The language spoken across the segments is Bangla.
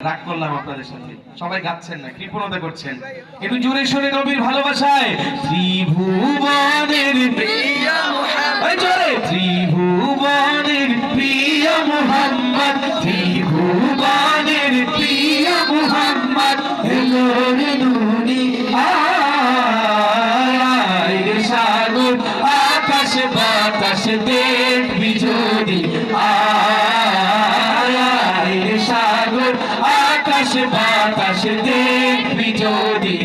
রাগ করলাম আপনাদের সাথে, সবাই গাচ্ছেন না, কৃপণতা করছেন। একটু জোরে সোরে নবীর ভালোবাসায় ত্রিভুবনের প্রিয় মুহাম্মদ, জোরে ত্রিভুবনের প্রিয় মুহাম্মদ, ত্রিভুবনের প্রিয় মুহাম্মদ এলো রে দুনিয়ায় রে সাগর আকাশ বাতাস দেখবি যদি আয় রে সাগর আকাশ বাতাস দেখবি যদি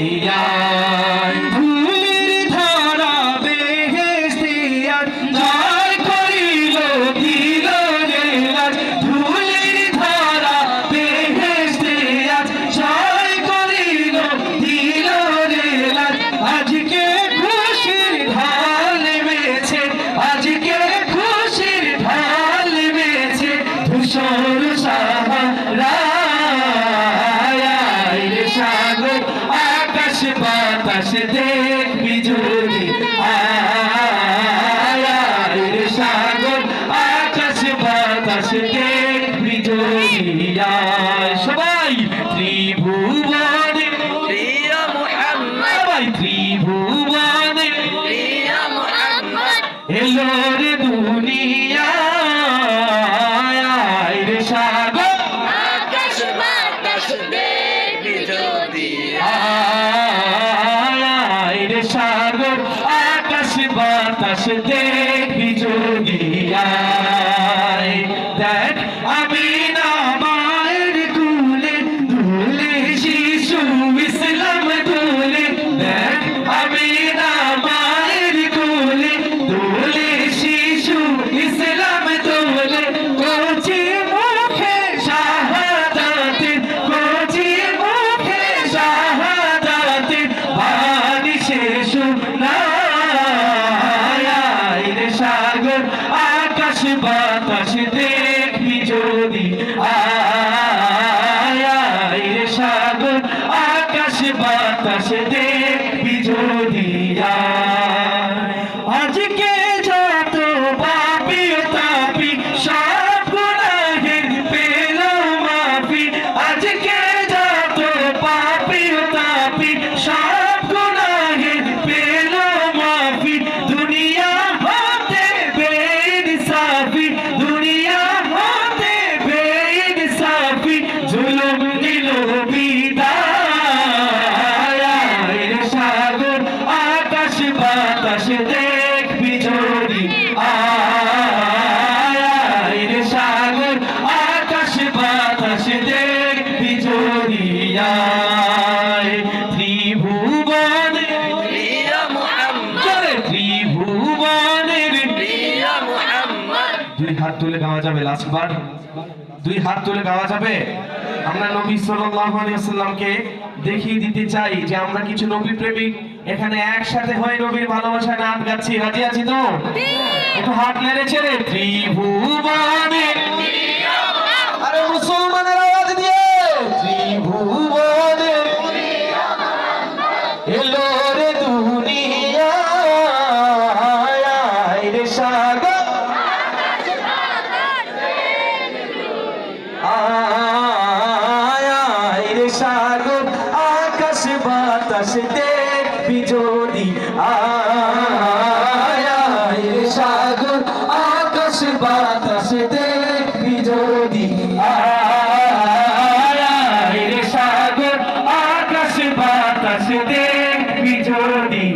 আয় ধুলির ধারা বেহেশতে আর জয় করিল দিল রে লাজ, ধুলির ধারা বেহেশতে আর জয় করিল দিল রে লাজ, আজকে খুশির ঢাল নেমেছে, আজকে খুশির ঢাল নেমেছে ধূসর সাহারা সাগর আকাশ বাতাস দেখবি যদি আয় সাগর আকাশ বাতাস দেখবি যদি আয়। সবাই ত্রিভুবনের প্রিয় মুহাম্মদ, সবাই ত্রিভুবনের প্রিয় মুহাম্মদ এলো রে দুনিয়ায় রে সাগর আকাশ বাতাস দেখবি যদি আয় রে সাগর আকাশ বাতাস দেখবি যদি আয়। দেখ আমি না মায়ের কুলে দুলে শিশু ইসলাম দুলে, দেখ আমি না মায়ের কুলে দুলে শিশু ইসলাম দুলে, কচি মুখে শাহাদাতে, কচি মুখে শাহাদাতে বাণী শেষ নাই রে সাগর আকাশ বাতাস দেখবি যদি আয় রে সাগর আকাশ বাতাস দেখবি যদি আয়। আজকে যত পাপি তাপি সব গুনাহের পেল মাফি, আজকে যত পাপি তাপি সব গুনাহের পেল মাফি, দুনিয়া হতে বেইনসাফি, দুনিয়া হতে বেইনসাফি জুলুম দিল বিদায় রে সাগর আকাশ বাতাস দেখবি যদি আয় রে সাগর আকাশ বাতাস দেখবি যদি আয়। ত্রিভুবনের প্রিয় মুহাম্মদ, ত্রিভুবনের প্রিয় মুহাম্মদ। দুই হাত তুলে গাওয়া যাবে, লাস্টবার দুই হাত তুলে গাওয়া যাবে। আমরা নবী সাল্লাল্লাহু আলাইহি ওয়াসাল্লামকে দেখিয়ে দিতে চাই যে আমরা কিছু নবী প্রেমিক এখানে একসাথে হয়ে নবীর ভালোবাসায় নাম গাচ্ছি। রাজি আছি তো? একটু হাত নেড়েছে রে ত্রিভুবনের আরে মুসলমানের আওয়াজ দিয়ে ত্রিভুবনের এলো রে দুনিয়ায় রে সাগর আয় রে সাগর আকাশ বাতাস দেখবি যদি আয় রে সাগর আকাশ বাতাস দেখবি যদি আয় রে সাগর আকাশ বাতাস দেখবি যদি